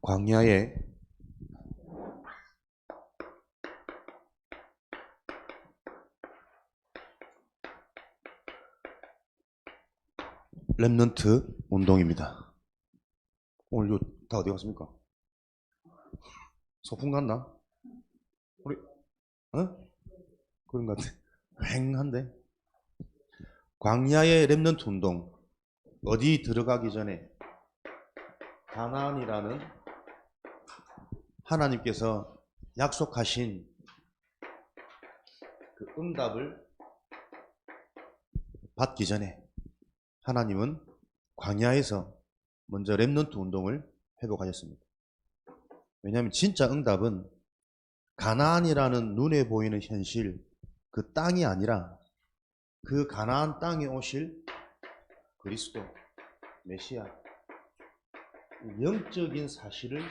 광야의 렘넌트 운동입니다. 오늘 이거 다 어디 갔습니까? 소풍 갔나? 우리 그런 것 같아. 휑한데. 광야의 렘넌트 운동, 어디 들어가기 전에 가나안이라는 하나님께서 약속하신 그 응답을 받기 전에 하나님은 광야에서 먼저 렘넌트 운동을 회복하셨습니다. 왜냐하면 진짜 응답은 가나안이라는 눈에 보이는 현실, 그 땅이 아니라 그 가나안 땅에 오실 그리스도, 메시아, 영적인 사실을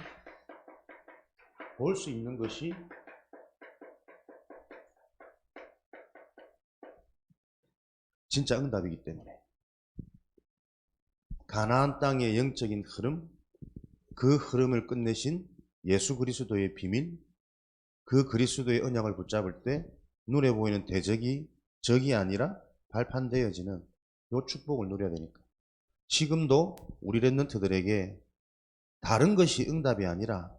볼 수 있는 것이 진짜 응답이기 때문에 가나안 땅의 영적인 흐름, 그 흐름을 끝내신 예수 그리스도의 비밀, 그 그리스도의 언약을 붙잡을 때 눈에 보이는 대적이 적이 아니라 발판되어지는 이 축복을 누려야 되니까. 지금도 우리 렘넌트들에게 다른 것이 응답이 아니라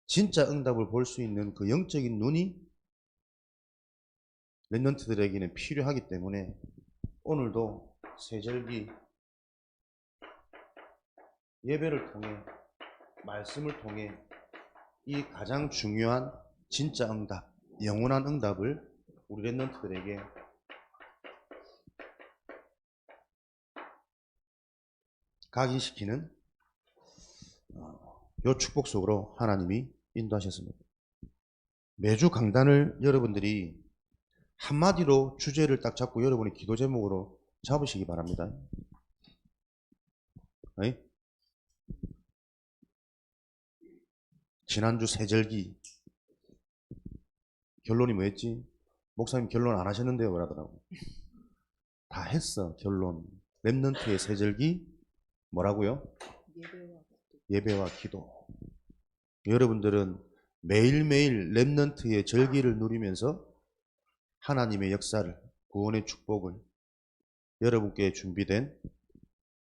진짜 응답을 볼 수 있는 그 영적인 눈이 렘넌트들에게는 필요하기 때문에 오늘도 세절기 예배를 통해, 말씀을 통해 이 가장 중요한 진짜 응답, 영원한 응답을 우리 렘넌트들에게 각인시키는 이 축복 속으로 하나님이 인도하셨습니다. 매주 강단을 여러분들이 한마디로 주제를 딱 잡고 여러분의 기도 제목으로 잡으시기 바랍니다. 네? 지난주 세절기 결론이 뭐였지? 목사님 결론 안 하셨는데요 그러더라고. 다 했어. 결론. 렘넌트의 세절기 뭐라고요? 예배와 기도. 여러분들은 매일매일 렘넌트의 절기를 누리면서 하나님의 역사를, 구원의 축복을, 여러분께 준비된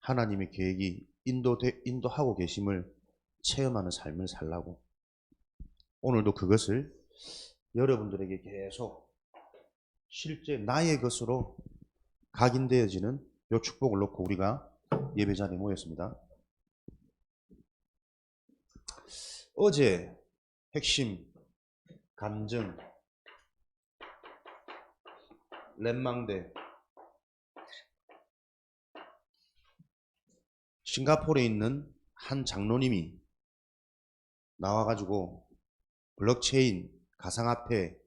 하나님의 계획이 인도하고 계심을 체험하는 삶을 살라고. 오늘도 그것을 여러분들에게 계속 실제 나의 것으로 각인되어지는 이 축복을 놓고 우리가 예배 자리에 모였습니다. 어제 핵심, 감정, 렘망대, 싱가포르에 있는 한 장로님이 나와가지고 블록체인, 가상화폐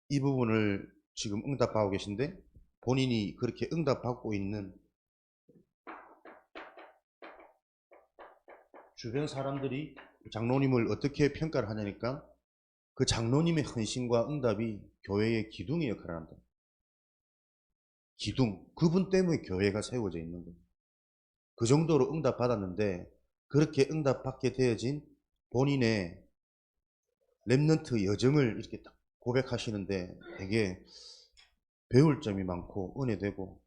이 부분을 지금 응답하고 계신데 본인이 그렇게 응답받고 있는 주변 사람들이 장로님을 어떻게 평가를 하냐니까 그 장로님의 헌신과 응답이 교회의 기둥의 역할을 한다. 기둥. 그분 때문에 교회가 세워져 있는 거예요. 그 정도로 응답받았는데 그렇게 응답받게 되어진 본인의 렘넌트 여정을 이렇게 딱 고백하시는데 되게 배울 점이 많고 은혜되고,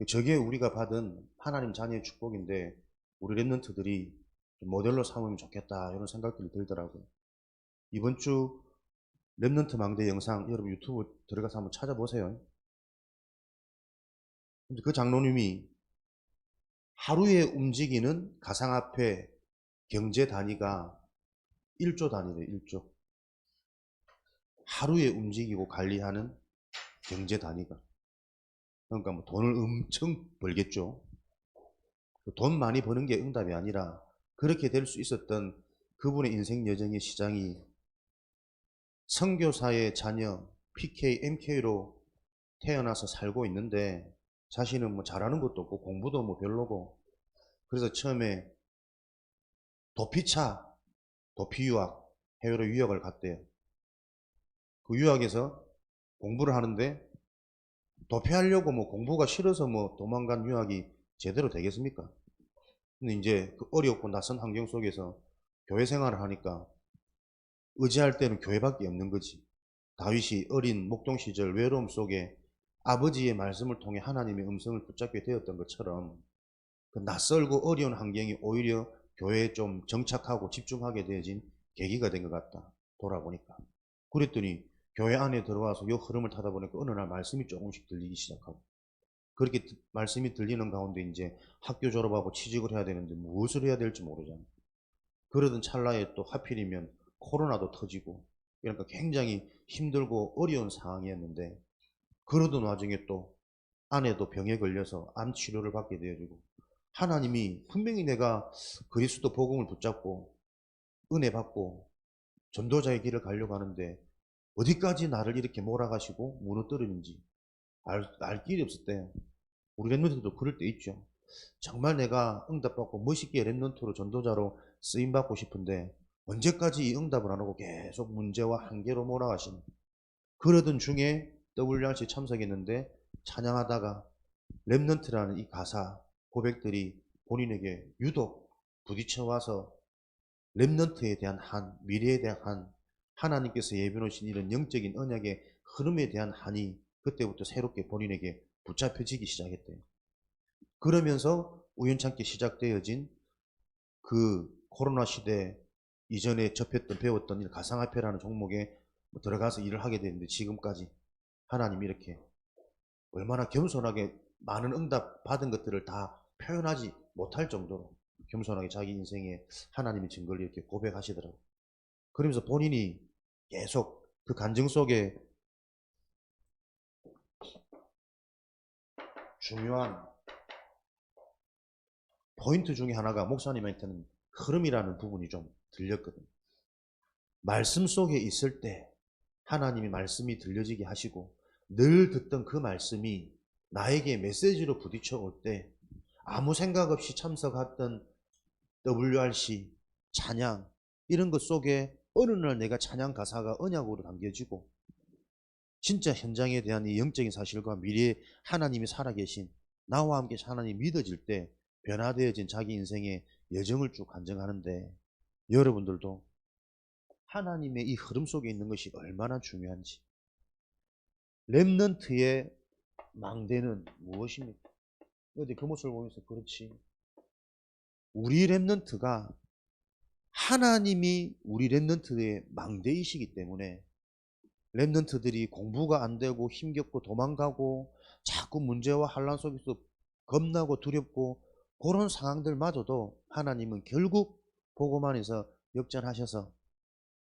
저게 우리가 받은 하나님 자녀의 축복인데 우리 렘넌트들이 모델로 삼으면 좋겠다 이런 생각들이 들더라고요. 이번 주 렘넌트 망대 영상 여러분 유튜브 들어가서 한번 찾아보세요. 그 장로님이 하루에 움직이는 가상화폐 경제 단위가 1조 단위래요. 1조. 하루에 움직이고 관리하는 경제 단위가. 그러니까 뭐 돈을 엄청 벌겠죠. 돈 많이 버는 게 응답이 아니라 그렇게 될 수 있었던 그분의 인생 여정의 시장이 선교사의 자녀 PK, MK로 태어나서 살고 있는데 자신은 뭐 잘하는 것도 없고 공부도 뭐 별로고, 그래서 처음에 도피차, 도피유학, 해외로 유학을 갔대요. 그 유학에서 공부를 하는데 도피하려고 뭐 공부가 싫어서 뭐 도망간 유학이 제대로 되겠습니까? 근데 이제 그 어렵고 낯선 환경 속에서 교회 생활을 하니까 의지할 때는 교회밖에 없는 거지. 다윗이 어린 목동 시절 외로움 속에 아버지의 말씀을 통해 하나님의 음성을 붙잡게 되었던 것처럼 그 낯설고 어려운 환경이 오히려 교회에 좀 정착하고 집중하게 되어진 계기가 된 것 같다. 돌아보니까. 그랬더니 교회 안에 들어와서 요 흐름을 타다 보니까 어느 날 말씀이 조금씩 들리기 시작하고 그렇게 말씀이 들리는 가운데 이제 학교 졸업하고 취직을 해야 되는데 무엇을 해야 될지 모르잖아. 그러던 찰나에 또 하필이면 코로나도 터지고 그러니까 굉장히 힘들고 어려운 상황이었는데 그러던 와중에 또 아내도 병에 걸려서 암 치료를 받게 되어지고 하나님이 분명히 내가 그리스도 복음을 붙잡고 은혜 받고 전도자의 길을 가려고 하는데 어디까지 나를 이렇게 몰아가시고 무너뜨리는지 알 길이 없을 때 우리 랩런트도 그럴 때 있죠. 정말 내가 응답받고 멋있게 랩런트로 전도자로 쓰임받고 싶은데 언제까지 이 응답을 안 하고 계속 문제와 한계로 몰아가시는 그러던 중에 WRC 참석했는데 찬양하다가 랩런트라는 이 가사 고백들이 본인에게 유독 부딪혀와서 랩런트에 대한 한, 미래에 대한 한, 하나님께서 예비놓으신 이런 영적인 언약의 흐름에 대한 한이 그때부터 새롭게 본인에게 붙잡혀지기 시작했대요. 그러면서 우연찮게 시작되어진 그 코로나 시대 이전에 접했던 배웠던 이 가상화폐라는 종목에 들어가서 일을 하게 됐는데 지금까지 하나님이 이렇게 얼마나 겸손하게 많은 응답 받은 것들을 다 표현하지 못할 정도로 겸손하게 자기 인생에 하나님의 증거를 이렇게 고백하시더라고요. 그러면서 본인이 계속 그 간증 속에 중요한 포인트 중에 하나가 목사님한테는 흐름이라는 부분이 좀 들렸거든요. 말씀 속에 있을 때 하나님이 말씀이 들려지게 하시고 늘 듣던 그 말씀이 나에게 메시지로 부딪혀 올 때 아무 생각 없이 참석했던 WRC, 찬양 이런 것 속에 어느 날 내가 찬양 가사가 언약으로 담겨지고 진짜 현장에 대한 이 영적인 사실과 미래에 하나님이 살아계신 나와 함께 하나님이 믿어질 때 변화되어진 자기 인생의 여정을 쭉 간증하는데 여러분들도 하나님의 이 흐름 속에 있는 것이 얼마나 중요한지 렘넌트의 망대는 무엇입니까? 어제 그 모습을 보면서 그렇지 우리 렘넌트가 하나님이 우리 렘넌트의 망대이시기 때문에 렘넌트들이 공부가 안 되고 힘겹고 도망가고 자꾸 문제와 환란 속에서 겁나고 두렵고 그런 상황들마저도 하나님은 결국 복음 안에서 역전하셔서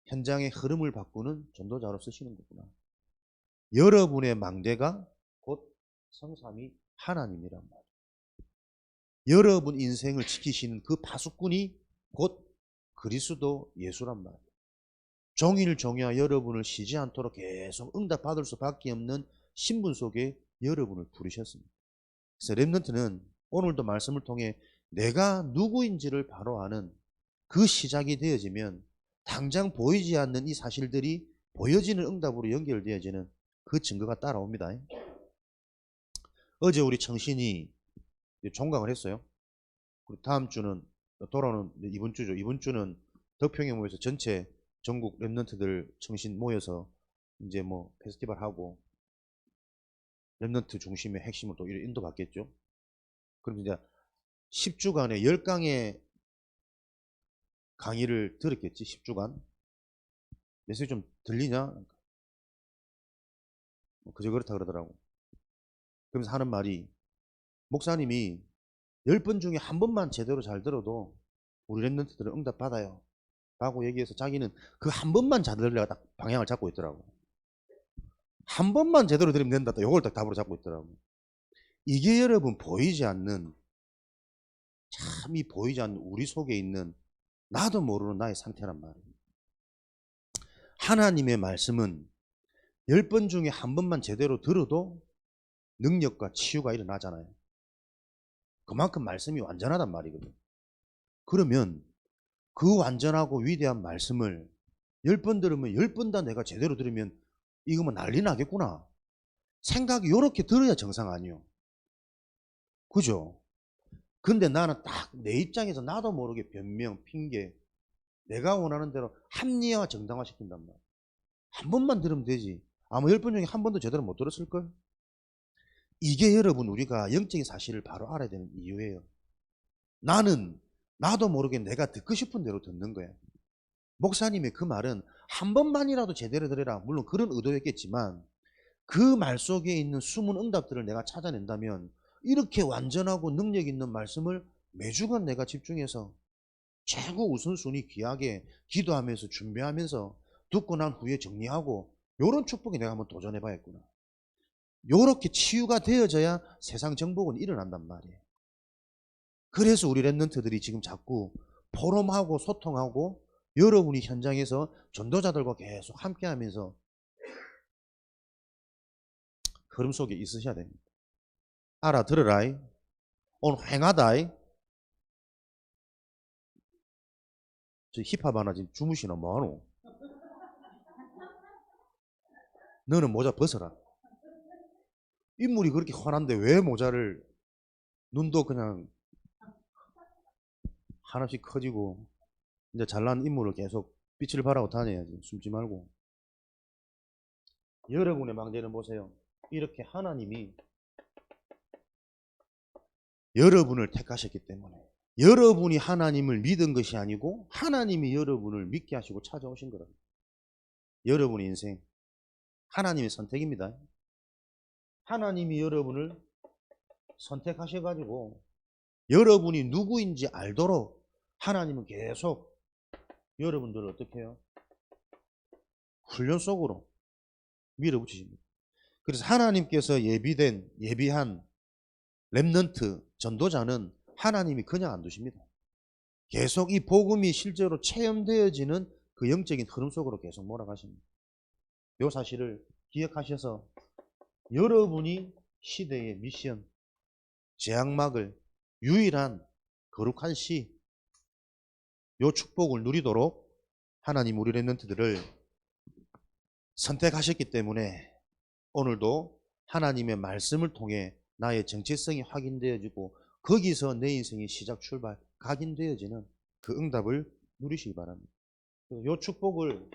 현장의 흐름을 바꾸는 전도자로 쓰시는 거구나. 여러분의 망대가 곧 성삼위 하나님이란 말이에요. 여러분 인생을 지키시는 그 파수꾼이 곧 그리스도 예수란 말이에요. 종일 종야 여러분을 쉬지 않도록 계속 응답받을 수밖에 없는 신분 속에 여러분을 부르셨습니다. 그래서 렘넌트는 오늘도 말씀을 통해 내가 누구인지를 바로 아는 그 시작이 되어지면 당장 보이지 않는 이 사실들이 보여지는 응답으로 연결되어지는 그 증거가 따라옵니다. 어제 우리 청신이 종강을 했어요. 다음 주는 돌아오는 이번 주죠. 이번 주는 덕평에 모여서 전체 전국 랩런트들 청신 모여서 이제 뭐 페스티벌 하고 랩런트 중심의 핵심을 또 인도받겠죠. 그럼 이제 10주간에 10강의 강의를 들었겠지. 10주간. 메시지 좀 들리냐? 그저 그렇다 그러더라고. 그러면서 하는 말이 목사님이 10번 중에 한 번만 제대로 잘 들어도 우리 랩런트들은 응답 받아요 라고 얘기해서 자기는 그 한 번만 잘 들으려고 딱 방향을 잡고 있더라고. 한 번만 제대로 들으면 된다. 요걸 딱 답으로 잡고 있더라고. 이게 여러분 보이지 않는 참 이 보이지 않는 우리 속에 있는 나도 모르는 나의 상태란 말이에요. 하나님의 말씀은 10번 중에 한 번만 제대로 들어도 능력과 치유가 일어나잖아요. 그만큼 말씀이 완전하단 말이거든요. 그러면 그 완전하고 위대한 말씀을 10번 들으면 10번 다 내가 제대로 들으면 이거 뭐 난리 나겠구나. 생각이 요렇게 들어야 정상 아니요. 그죠? 근데 나는 딱 내 입장에서 나도 모르게 변명, 핑계, 내가 원하는 대로 합리화, 정당화 시킨단 말이야. 한 번만 들으면 되지. 아마 10번 중에 한 번도 제대로 못 들었을걸? 이게 여러분 우리가 영적인 사실을 바로 알아야 되는 이유예요. 나는 나도 모르게 내가 듣고 싶은 대로 듣는 거야. 목사님의 그 말은 한 번만이라도 제대로 들으라. 물론 그런 의도였겠지만 그 말 속에 있는 숨은 응답들을 내가 찾아낸다면 이렇게 완전하고 능력 있는 말씀을 매주간 내가 집중해서 최고 우선순위 귀하게 기도하면서 준비하면서 듣고 난 후에 정리하고 요런 축복에 내가 한번 도전해 봐야겠구나. 요렇게 치유가 되어져야 세상 정복은 일어난단 말이에요. 그래서 우리 랩런트들이 지금 자꾸 포럼하고 소통하고 여러분이 현장에서 전도자들과 계속 함께 하면서 흐름 속에 있으셔야 됩니다. 알아들으라이. 오늘 휑하다이. 저 힙합 하나 지금 주무시나 뭐하노? 너는 모자 벗어라. 인물이 그렇게 환한데 왜 모자를, 눈도 그냥 하나씩 커지고 이제 잘난 인물을 계속 빛을 발하고 다녀야지. 숨지 말고. 여러분의 망대는 보세요. 이렇게 하나님이 여러분을 택하셨기 때문에 여러분이 하나님을 믿은 것이 아니고 하나님이 여러분을 믿게 하시고 찾아오신 거랍니다. 여러분의 인생 하나님의 선택입니다. 하나님이 여러분을 선택하셔가지고 여러분이 누구인지 알도록 하나님은 계속 여러분들을 어떻게 해요? 훈련 속으로 밀어붙이십니다. 그래서 하나님께서 예비한 렘넌트 전도자는 하나님이 그냥 안 두십니다. 계속 이 복음이 실제로 체험되어지는 그 영적인 흐름 속으로 계속 몰아가십니다. 이 사실을 기억하셔서 여러분이 시대의 미션, 제약막을 유일한 거룩한 시, 요 축복을 누리도록 하나님 우리 렘넌트들을 선택하셨기 때문에 오늘도 하나님의 말씀을 통해 나의 정체성이 확인되어지고 거기서 내 인생의 시작 출발 각인되어지는 그 응답을 누리시기 바랍니다. 이 축복을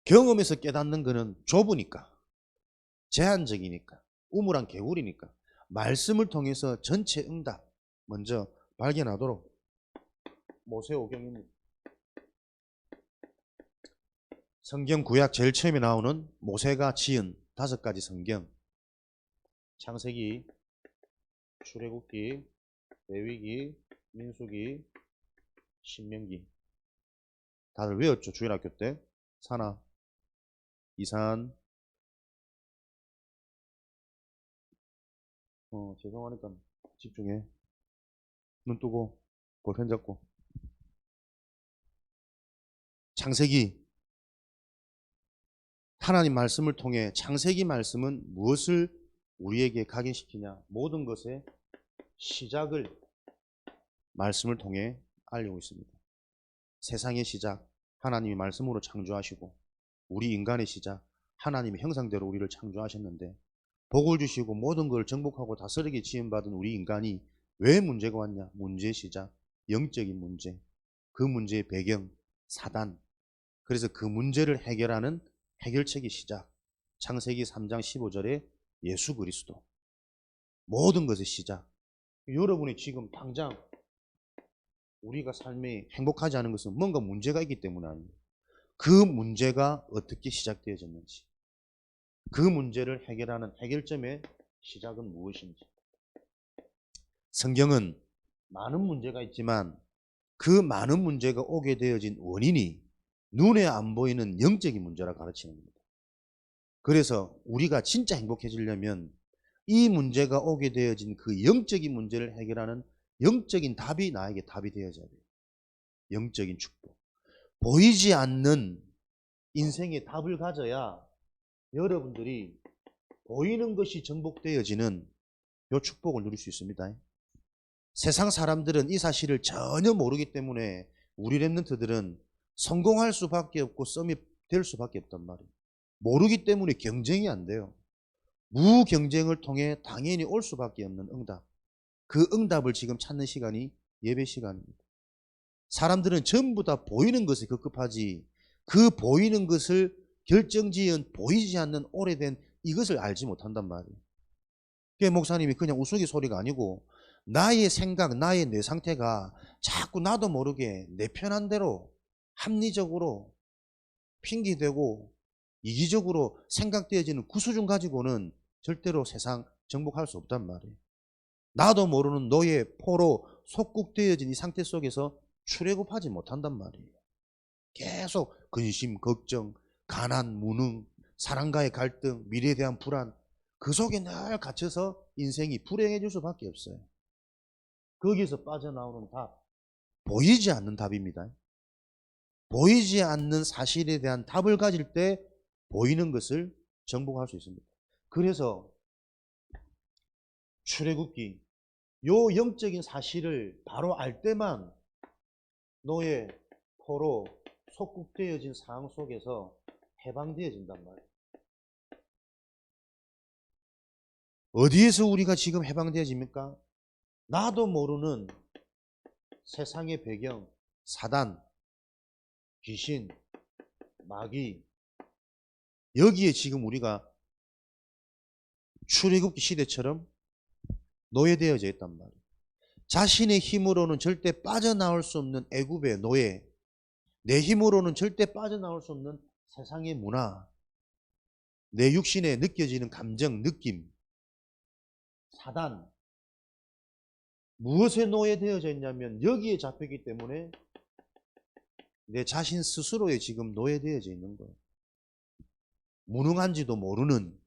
경험에서 깨닫는 것은 좁으니까, 제한적이니까, 우물한 개구리니까 말씀을 통해서 전체 응답 먼저 발견하도록 모세오경입니다. 성경 구약 제일 처음에 나오는 모세가 지은 5가지 성경, 창세기, 출애굽기, 레위기, 민수기, 신명기. 다들 외웠죠? 주일학교 때. 산하, 이산. 죄송하니까 집중해. 눈 뜨고 볼펜 잡고. 창세기, 하나님 말씀을 통해 창세기 말씀은 무엇을 우리에게 각인시키냐? 모든 것의 시작을 말씀을 통해 알리고 있습니다. 세상의 시작 하나님이 말씀으로 창조하시고 우리 인간의 시작 하나님의 형상대로 우리를 창조하셨는데 복을 주시고 모든 걸 정복하고 다스리게 지음받은 우리 인간이 왜 문제가 왔냐? 문제의 시작, 영적인 문제, 그 문제의 배경, 사단. 그래서 그 문제를 해결하는 해결책의 시작, 창세기 3장 15절에 예수 그리스도. 모든 것의 시작. 여러분이 지금 당장 우리가 삶에 행복하지 않은 것은 뭔가 문제가 있기 때문 아닙니다. 그 문제가 어떻게 시작되어졌는지, 그 문제를 해결하는 해결점의 시작은 무엇인지. 성경은 많은 문제가 있지만 그 많은 문제가 오게 되어진 원인이 눈에 안 보이는 영적인 문제라 가르치는 겁니다. 그래서 우리가 진짜 행복해지려면 이 문제가 오게 되어진 그 영적인 문제를 해결하는 영적인 답이 나에게 답이 되어져야 돼요. 영적인 축복. 보이지 않는 인생의 답을 가져야 여러분들이 보이는 것이 정복되어지는 이 축복을 누릴 수 있습니다. 세상 사람들은 이 사실을 전혀 모르기 때문에 우리 랩런트들은 성공할 수밖에 없고 썸이 될 수밖에 없단 말이에요. 모르기 때문에 경쟁이 안 돼요. 무경쟁을 통해 당연히 올 수밖에 없는 응답. 그 응답을 지금 찾는 시간이 예배 시간입니다. 사람들은 전부 다 보이는 것에 급급하지 그 보이는 것을 결정지은 보이지 않는 오래된 이것을 알지 못한단 말이에요. 그게 목사님이 그냥 우스갯소리가 아니고 나의 생각, 나의 내 상태가 자꾸 나도 모르게 내 편한 대로 합리적으로 핑계대고 이기적으로 생각되어지는 그 수준 가지고는 절대로 세상 정복할 수 없단 말이에요. 나도 모르는 너의 포로 속국되어진 이 상태 속에서 출애굽하지 못한단 말이에요. 계속 근심, 걱정, 가난, 무능, 사랑과의 갈등, 미래에 대한 불안 그 속에 늘 갇혀서 인생이 불행해질 수밖에 없어요. 거기서 빠져나오는 답, 보이지 않는 답입니다. 보이지 않는 사실에 대한 답을 가질 때 보이는 것을 정복할 수 있습니다. 그래서 출애굽기 요 영적인 사실을 바로 알 때만 너의 포로 속국되어진 상황 속에서 해방되어진단 말이에요. 어디에서 우리가 지금 해방되어집니까? 나도 모르는 세상의 배경, 사단, 귀신, 마귀 여기에 지금 우리가 출애굽기 시대처럼 노예되어져 있단 말이에요. 자신의 힘으로는 절대 빠져나올 수 없는 애굽의 노예, 내 힘으로는 절대 빠져나올 수 없는 세상의 문화, 내 육신에 느껴지는 감정, 느낌, 사단, 무엇에 노예되어져 있냐면 여기에 잡혔기 때문에 내 자신 스스로에 지금 노예되어져 있는 거예요. 무능한지도 모르는,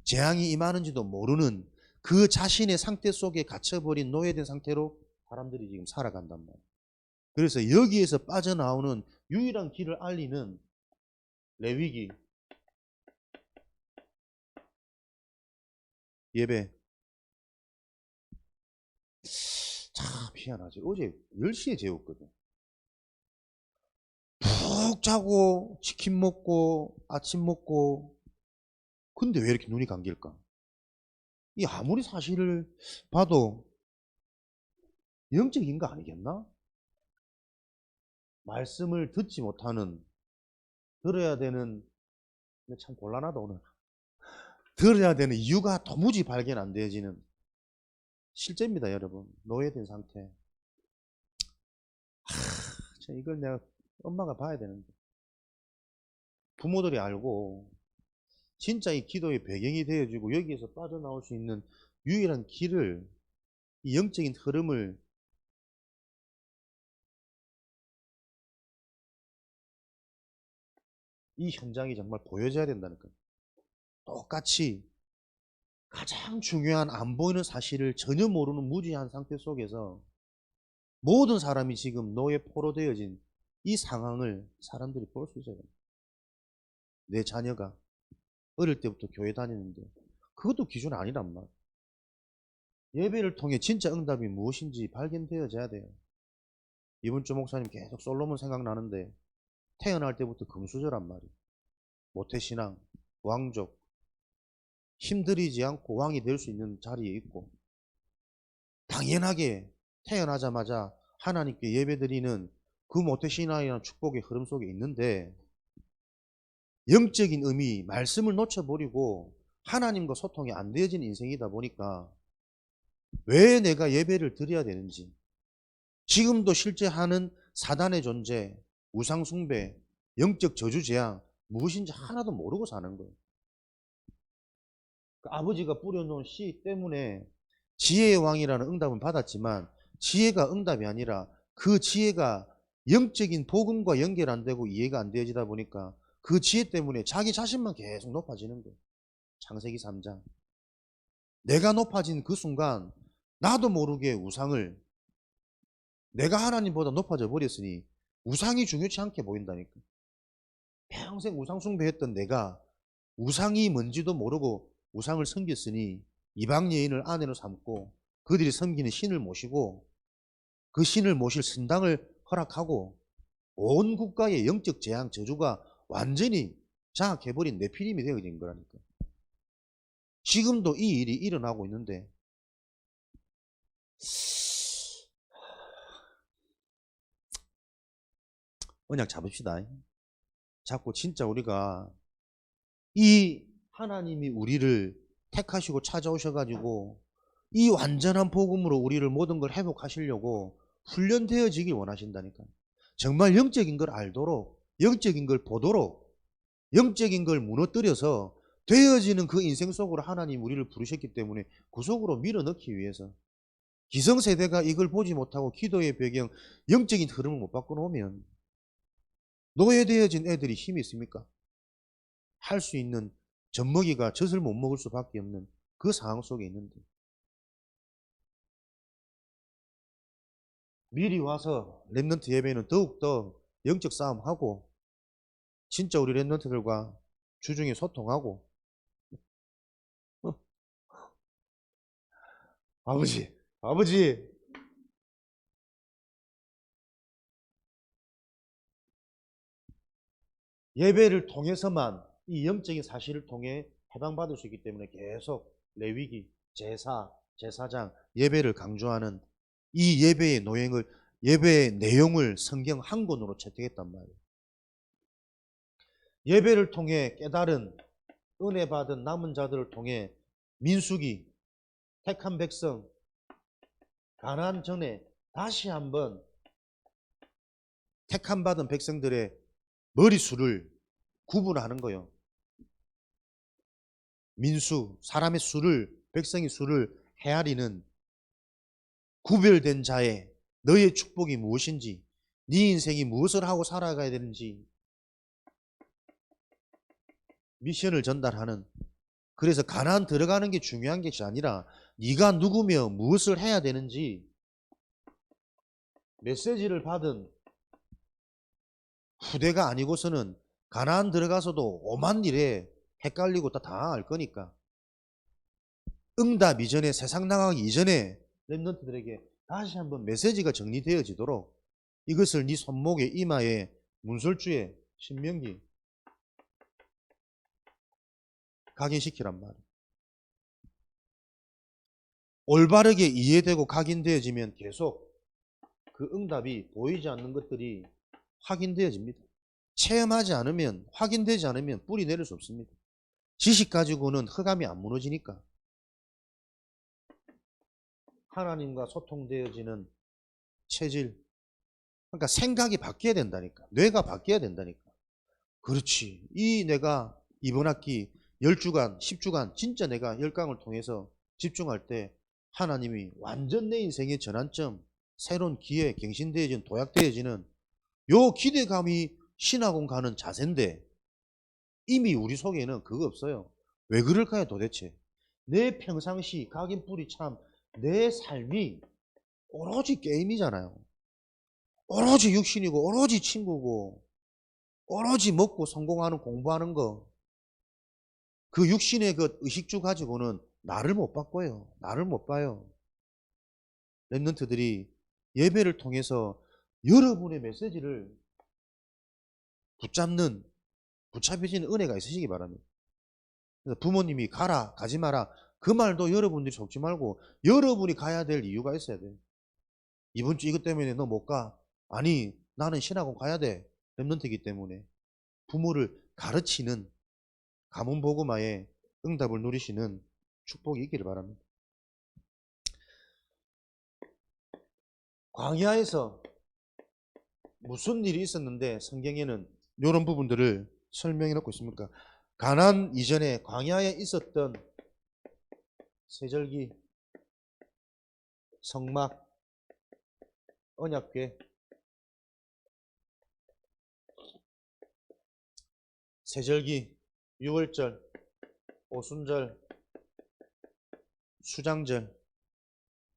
재앙이 임하는지도 모르는 그 자신의 상태 속에 갇혀버린 노예된 상태로 사람들이 지금 살아간단 말이에요. 그래서 여기에서 빠져나오는 유일한 길을 알리는 레위기 예배. 참 희한하지. 어제 10시에 재웠거든. 푹 자고 치킨 먹고 아침 먹고 근데 왜 이렇게 눈이 감길까? 이 아무리 사실을 봐도 영적인 거 아니겠나? 말씀을 듣지 못하는 들어야 되는 참 곤란하다 오늘. 들어야 되는 이유가 도무지 발견 안 되어지는 실제입니다, 여러분. 노예된 상태. 이걸 내가 엄마가 봐야 되는데. 부모들이 알고 진짜 이 기도의 배경이 되어지고 여기에서 빠져나올 수 있는 유일한 길을, 이 영적인 흐름을 이 현장이 정말 보여져야 된다는 거예요. 똑같이 가장 중요한 안 보이는 사실을 전혀 모르는 무지한 상태 속에서 모든 사람이 지금 노예 포로 되어진 이 상황을 사람들이 볼 수 있어야 됩니다. 내 자녀가 어릴 때부터 교회 다니는데 그것도 기준 아니란 말. 예배를 통해 진짜 응답이 무엇인지 발견되어져야 돼요. 이번 주 목사님 계속 솔로몬 생각나는데 태어날 때부터 금수저란 말이에요. 모태신앙, 왕족, 힘들이지 않고 왕이 될 수 있는 자리에 있고 당연하게 태어나자마자 하나님께 예배드리는 그 모태신앙이라는 축복의 흐름 속에 있는데 영적인 의미, 말씀을 놓쳐버리고 하나님과 소통이 안 되어진 인생이다 보니까 왜 내가 예배를 드려야 되는지, 지금도 실제 하는 사단의 존재, 우상숭배, 영적 저주재앙 무엇인지 하나도 모르고 사는 거예요. 그 아버지가 뿌려놓은 씨 때문에 지혜의 왕이라는 응답은 받았지만 지혜가 응답이 아니라 그 지혜가 영적인 복음과 연결 안 되고 이해가 안 되어지다 보니까 그 지혜 때문에 자기 자신만 계속 높아지는 거예요. 창세기 3장. 내가 높아진 그 순간 나도 모르게 우상을, 내가 하나님보다 높아져 버렸으니 우상이 중요치 않게 보인다니까. 평생 우상 숭배했던 내가 우상이 뭔지도 모르고 우상을 섬겼으니 이방 여인을 아내로 삼고 그들이 섬기는 신을 모시고 그 신을 모실 신당을 허락하고 온 국가의 영적 재앙 저주가 완전히 장악해버린 네피림이 되어진 거라니까. 지금도 이 일이 일어나고 있는데 언약 잡읍시다. 자꾸 진짜 우리가 이 하나님이 우리를 택하시고 찾아오셔가지고 이 완전한 복음으로 우리를 모든 걸 회복하시려고 훈련되어지길 원하신다니까요. 정말 영적인 걸 알도록, 영적인 걸 보도록, 영적인 걸 무너뜨려서 되어지는 그 인생 속으로 하나님 우리를 부르셨기 때문에 그 속으로 밀어넣기 위해서 기성세대가 이걸 보지 못하고 기도의 배경, 영적인 흐름을 못 바꿔놓으면 노예되어진 애들이 힘이 있습니까? 할 수 있는 젖먹이가 젖을 못 먹을 수밖에 없는 그 상황 속에 있는데 미리 와서 랩런트 예배는 더욱더 영적 싸움하고 진짜 우리 랩런트들과 주중에 소통하고 아버지 예배를 통해서만 이 영적인 사실을 통해 해방받을 수 있기 때문에 계속 레위기, 제사, 제사장, 예배를 강조하는 이 예배의 노행을 예배의 내용을 성경 한 권으로 채택했단 말이에요. 예배를 통해 깨달은 은혜 받은 남은 자들을 통해 민수기, 택한 백성, 가나안 전에 다시 한번 택한 받은 백성들의 머리수를 구분하는 거예요. 민수, 사람의 수를, 백성의 수를 헤아리는 구별된 자의 너의 축복이 무엇인지, 네 인생이 무엇을 하고 살아가야 되는지 미션을 전달하는, 그래서 가나안 들어가는 게 중요한 것이 아니라 네가 누구며 무엇을 해야 되는지 메시지를 받은 후대가 아니고서는 가나안 들어가서도 오만 일에 헷갈리고 다 당할 거니까 응답 이전에, 세상 나가기 이전에 랩런트들에게 다시 한번 메시지가 정리되어지도록 이것을 네 손목에, 이마에, 문설주에, 신명기 각인시키란 말이에요. 올바르게 이해되고 각인되어지면 계속 그 응답이 보이지 않는 것들이 확인되어집니다. 체험하지 않으면, 확인되지 않으면 뿌리 내릴 수 없습니다. 지식 가지고는 흑암이 안 무너지니까. 하나님과 소통되어지는 체질. 그러니까 생각이 바뀌어야 된다니까. 뇌가 바뀌어야 된다니까. 그렇지. 이 내가 이번 학기 10주간, 10주간 진짜 내가 열강을 통해서 집중할 때 하나님이 완전 내 인생의 전환점, 새로운 기회, 갱신되어지는, 도약되어지는 요 기대감이 신학원 가는 자세인데 이미 우리 속에는 그거 없어요. 왜 그럴까요 도대체? 내 평상시 각인뿌리 참 내 삶이 오로지 게임이잖아요. 오로지 육신이고 오로지 친구고 오로지 먹고 성공하는 공부하는 거. 그 육신의 그 의식주 가지고는 나를 못 바꿔요. 나를 못 봐요. 랩런트들이 예배를 통해서 여러분의 메시지를 붙잡혀지는 은혜가 있으시기 바랍니다. 그래서 부모님이 가라, 가지 마라. 그 말도 여러분들이 속지 말고 여러분이 가야 될 이유가 있어야 돼요. 이번 주 이것 때문에 너 못 가. 아니, 나는 신학원 가야 돼. 랩런트이기 때문에. 부모를 가르치는 가문복음화의 응답을 누리시는 축복이 있기를 바랍니다. 광야에서 무슨 일이 있었는데 성경에는 이런 부분들을 설명해 놓고 있습니까? 가나안 이전에 광야에 있었던 세절기, 성막, 언약궤, 세절기, 유월절, 오순절, 수장절,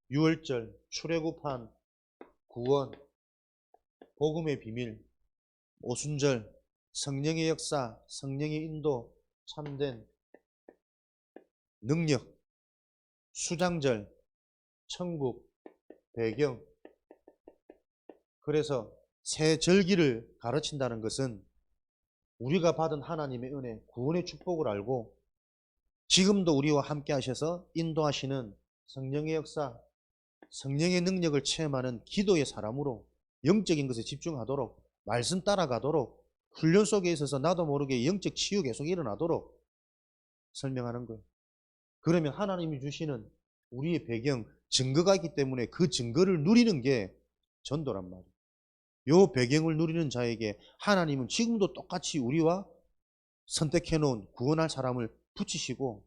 유월절, 출애굽한, 구원, 복음의 비밀, 오순절, 성령의 역사, 성령의 인도, 참된 능력, 수장절, 천국, 배경. 그래서 새 절기를 가르친다는 것은 우리가 받은 하나님의 은혜, 구원의 축복을 알고 지금도 우리와 함께 하셔서 인도하시는 성령의 역사, 성령의 능력을 체험하는 기도의 사람으로 영적인 것에 집중하도록, 말씀 따라가도록, 훈련 속에 있어서 나도 모르게 영적 치유 계속 일어나도록 설명하는 거예요. 그러면 하나님이 주시는 우리의 배경, 증거가 있기 때문에 그 증거를 누리는 게 전도란 말이에요. 요 배경을 누리는 자에게 하나님은 지금도 똑같이 우리와 선택해 놓은 구원할 사람을 붙이시고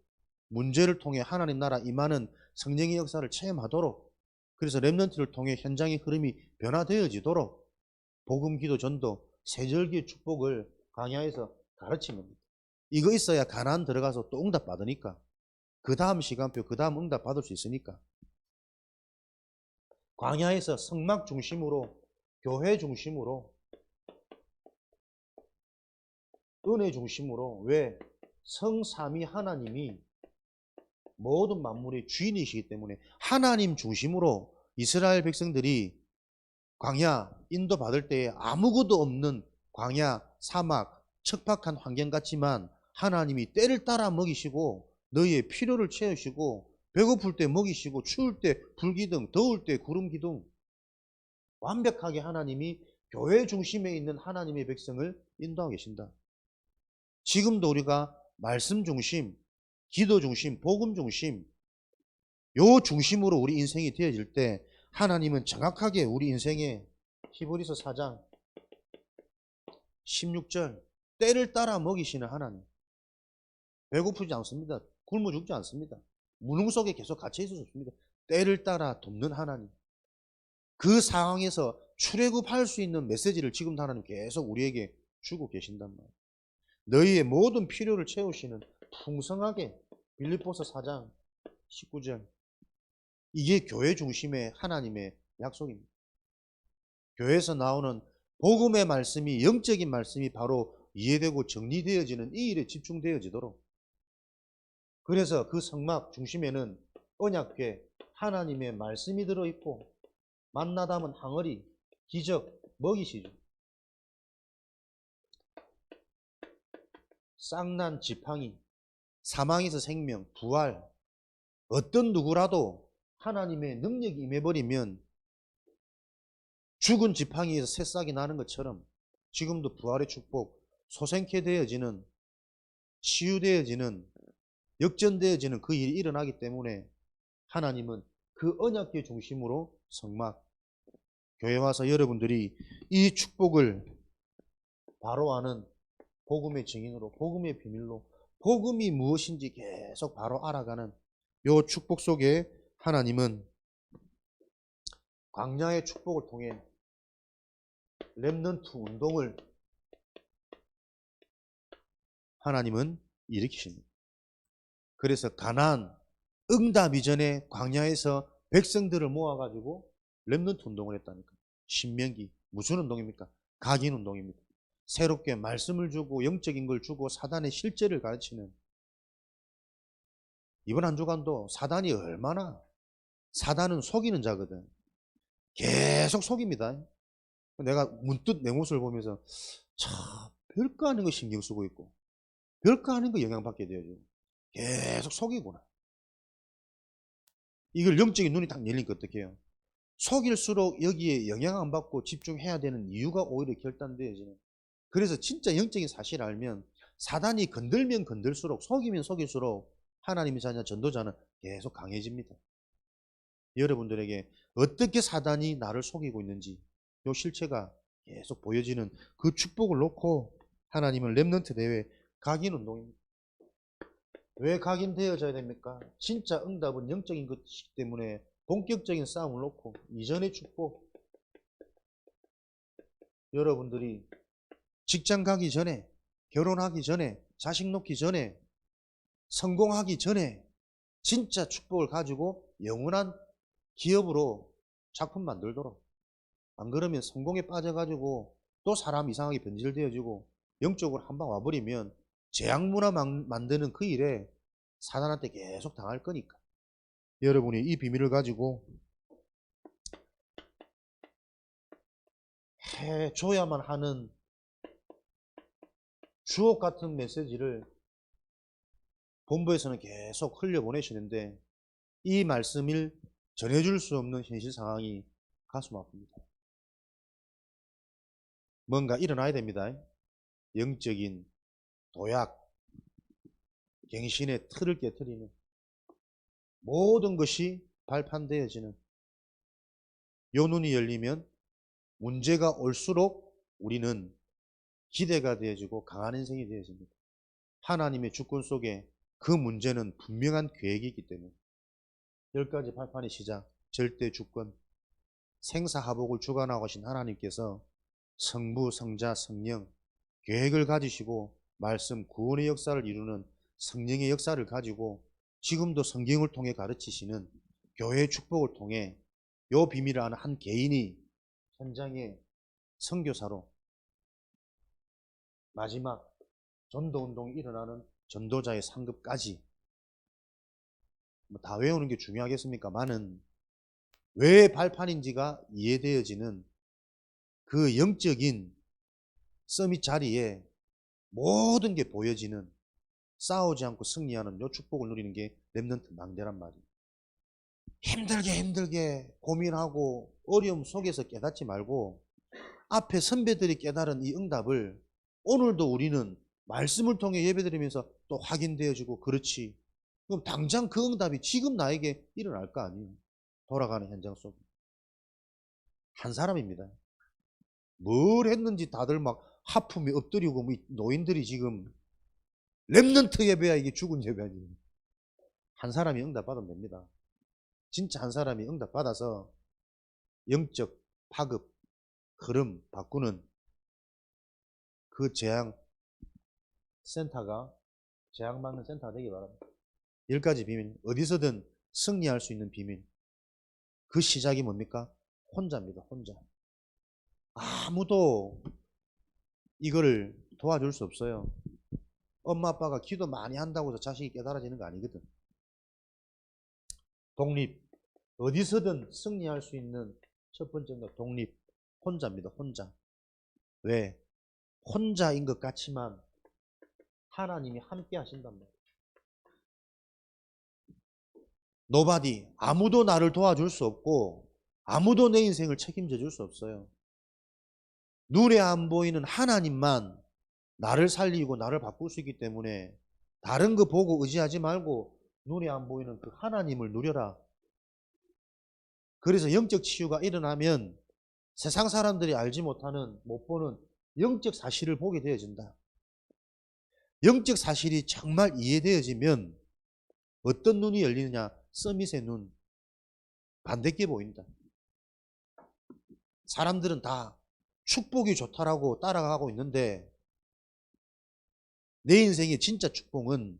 문제를 통해 하나님 나라 임하는 성령의 역사를 체험하도록, 그래서 렘넌트를 통해 현장의 흐름이 변화되어지도록 복음, 기도, 전도, 세절기의 축복을 강야에서 가르친 겁니다. 이거 있어야 가나안 들어가서 또 응답 받으니까, 그 다음 시간표, 그 다음 응답 받을 수 있으니까. 광야에서 성막 중심으로, 교회 중심으로, 은혜 중심으로. 왜? 성삼위 하나님이 모든 만물의 주인이시기 때문에 하나님 중심으로 이스라엘 백성들이 광야 인도 받을 때에 아무것도 없는 광야, 사막, 척박한 환경 같지만 하나님이 때를 따라 먹이시고 너희의 필요를 채우시고 배고플 때 먹이시고 추울 때 불기둥, 더울 때 구름기둥, 완벽하게 하나님이 교회 중심에 있는 하나님의 백성을 인도하고 계신다. 지금도 우리가 말씀 중심, 기도 중심, 복음 중심, 요 중심으로 우리 인생이 되어질 때 하나님은 정확하게 우리 인생에 히브리서 4장 16절 때를 따라 먹이시는 하나님. 배고프지 않습니다. 굶어 죽지 않습니다. 무능 속에 계속 갇혀 있을 수 없습니다. 때를 따라 돕는 하나님. 그 상황에서 출애굽할 수 있는 메시지를 지금도 하나님 계속 우리에게 주고 계신단 말이에요. 너희의 모든 필요를 채우시는 풍성하게, 빌립보서 4장 19절. 이게 교회 중심의 하나님의 약속입니다. 교회에서 나오는 복음의 말씀이, 영적인 말씀이 바로 이해되고 정리되어지는 이 일에 집중되어지도록. 그래서 그 성막 중심에는 언약궤, 하나님의 말씀이 들어있고 만나 담은 항어리, 기적, 먹이시죠. 쌍난 지팡이, 사망에서 생명, 부활. 어떤 누구라도 하나님의 능력이 임해버리면 죽은 지팡이에서 새싹이 나는 것처럼 지금도 부활의 축복, 소생케 되어지는, 치유되어지는, 역전되어지는 그 일이 일어나기 때문에 하나님은 그 언약궤 중심으로 성막, 교회 와서 여러분들이 이 축복을 바로 아는 복음의 증인으로, 복음의 비밀로, 복음이 무엇인지 계속 바로 알아가는 요 축복 속에 하나님은 광야의 축복을 통해 렘넌트 운동을 하나님은 일으키십니다. 그래서 가나안 응답 이전에 광야에서 백성들을 모아가지고 렘넌트 운동을 했다니까. 신명기 무슨 운동입니까? 각인 운동입니다. 새롭게 말씀을 주고 영적인 걸 주고 사단의 실제를 가르치는. 이번 한 주간도 사단이 얼마나, 사단은 속이는 자거든. 계속 속입니다. 내가 문득 내 모습을 보면서 참 별거 아닌 거 신경 쓰고 있고 별거 아닌 거 영향받게 되어요. 계속 속이구나. 이걸 영적인 눈이 딱 열리니까 어떻게 해요? 속일수록 여기에 영향 안 받고 집중해야 되는 이유가 오히려 결단되어지는. 그래서 진짜 영적인 사실을 알면 사단이 건들면 건들수록, 속이면 속일수록 하나님의 자녀, 전도자는 계속 강해집니다. 여러분들에게 어떻게 사단이 나를 속이고 있는지 이 실체가 계속 보여지는 그 축복을 놓고 하나님은 렘넌트 대회 각인 운동입니다. 왜 각인되어져야 됩니까? 진짜 응답은 영적인 것이기 때문에 본격적인 싸움을 놓고 이전의 축복, 여러분들이 직장 가기 전에, 결혼하기 전에, 자식 놓기 전에, 성공하기 전에 진짜 축복을 가지고 영원한 기업으로 작품 만들도록. 안 그러면 성공에 빠져가지고 또 사람 이상하게 변질되어지고 영적으로 한 방 와버리면 재앙문화 만드는 그 일에 사단한테 계속 당할 거니까. 여러분이 이 비밀을 가지고 해줘야만 하는 주옥 같은 메시지를 본부에서는 계속 흘려보내시는데 이 말씀을 전해줄 수 없는 현실 상황이 가슴 아픕니다. 뭔가 일어나야 됩니다. 영적인 도약, 갱신의 틀을 깨트리는 모든 것이 발판되어지는 요 눈이 열리면 문제가 올수록 우리는 기대가 되어지고 강한 인생이 되어집니다. 하나님의 주권 속에 그 문제는 분명한 계획이 있기 때문에 10가지 발판의 시작, 절대 주권, 생사화복을 주관하고 하신 하나님께서 성부, 성자, 성령 계획을 가지시고 말씀 구원의 역사를 이루는 성령의 역사를 가지고 지금도 성경을 통해 가르치시는 교회의 축복을 통해 요 비밀을 아는 한 개인이 현장의 선교사로 마지막 전도운동이 일어나는 전도자의 상급까지 다 외우는 게 중요하겠습니까만은 왜 발판인지가 이해되어지는 그 영적인 서밋 자리에 모든 게 보여지는 싸우지 않고 승리하는 요 축복을 누리는 게 렘넌트 망대란 말이에요. 힘들게 고민하고 어려움 속에서 깨닫지 말고 앞에 선배들이 깨달은 이 응답을 오늘도 우리는 말씀을 통해 예배드리면서 또 확인되어지고 그렇지. 그럼 당장 그 응답이 지금 나에게 일어날 거 아니에요. 돌아가는 현장 속에. 한 사람입니다. 뭘 했는지 다들 막 하품이 엎드리고 노인들이 지금 렘넌트 예배야 이게 죽은 예배 아니에요. 한 사람이 응답받으면 됩니다. 진짜 한 사람이 응답받아서 영적 파급, 흐름 바꾸는 그 재앙 센터가 재앙받는 센터가 되기 바랍니다. 10가지 비밀, 어디서든 승리할 수 있는 비밀. 그 시작이 뭡니까? 혼자입니다. 혼자. 아무도 이거를 도와줄 수 없어요. 엄마 아빠가 기도 많이 한다고 해서 자식이 깨달아지는 거 아니거든. 독립. 어디서든 승리할 수 있는 첫 번째는 독립. 혼자입니다. 혼자. 왜? 혼자인 것 같지만 하나님이 함께 하신단 말이에요. 노바디. 아무도 나를 도와줄 수 없고 아무도 내 인생을 책임져 줄 수 없어요. 눈에 안 보이는 하나님만 나를 살리고 나를 바꿀 수 있기 때문에 다른 거 보고 의지하지 말고 눈에 안 보이는 그 하나님을 누려라. 그래서 영적 치유가 일어나면 세상 사람들이 알지 못하는 못 보는 영적 사실을 보게 되어진다. 영적 사실이 정말 이해되어지면 어떤 눈이 열리느냐? 서밋의 눈. 반대께 보인다. 사람들은 다 축복이 좋다라고 따라가고 있는데 내 인생의 진짜 축복은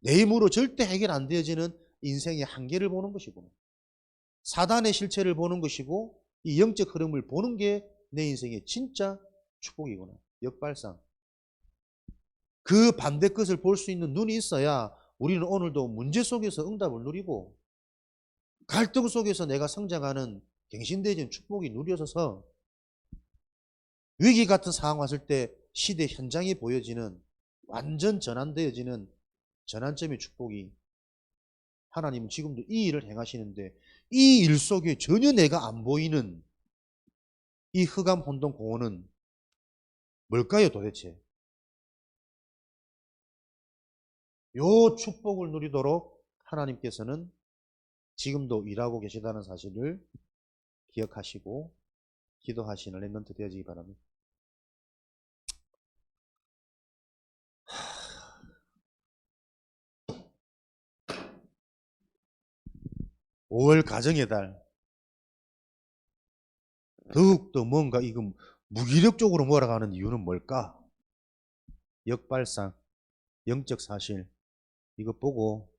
내 힘으로 절대 해결 안 되어지는 인생의 한계를 보는 것이구나. 사단의 실체를 보는 것이고 이 영적 흐름을 보는 게 내 인생의 진짜 축복이구나. 역발상. 그 반대 것을 볼 수 있는 눈이 있어야 우리는 오늘도 문제 속에서 응답을 누리고 갈등 속에서 내가 성장하는 갱신되어진 축복이 누려져서 위기 같은 상황 왔을 때 시대 현장이 보여지는 완전 전환되어지는 전환점의 축복이 하나님은 지금도 이 일을 행하시는데 이 일 속에 전혀 내가 안 보이는 이 흑암 혼돈 공허는 뭘까요 도대체? 요 축복을 누리도록 하나님께서는 지금도 일하고 계시다는 사실을 기억하시고 기도하시는 렘넌트 되어지기 바랍니다. 5월 가정의 달. 더욱더 뭔가 이거 무기력적으로 몰아가는 이유는 뭘까? 역발상, 영적 사실. 이것 보고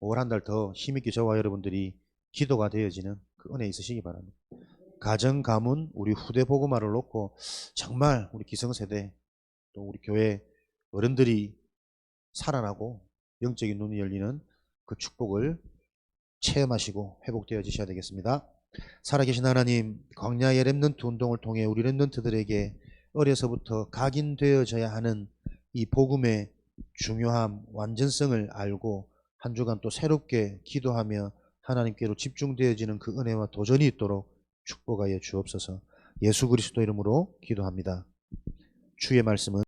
5월 한 달 더 힘있게 저와 여러분들이 기도가 되어지는 그 은혜 있으시기 바랍니다. 가정, 가문, 우리 후대 복음화를 놓고 정말 우리 기성세대 또 우리 교회 어른들이 살아나고 영적인 눈이 열리는 그 축복을 체험하시고 회복되어지셔야 되겠습니다. 살아계신 하나님, 광야의 렘넌트 운동을 통해 우리 렘넌트들에게 어려서부터 각인되어져야 하는 이 복음의 중요함, 완전성을 알고 한 주간 또 새롭게 기도하며 하나님께로 집중되어지는 그 은혜와 도전이 있도록 축복하여 주옵소서. 예수 그리스도 이름으로 기도합니다. 주의 말씀은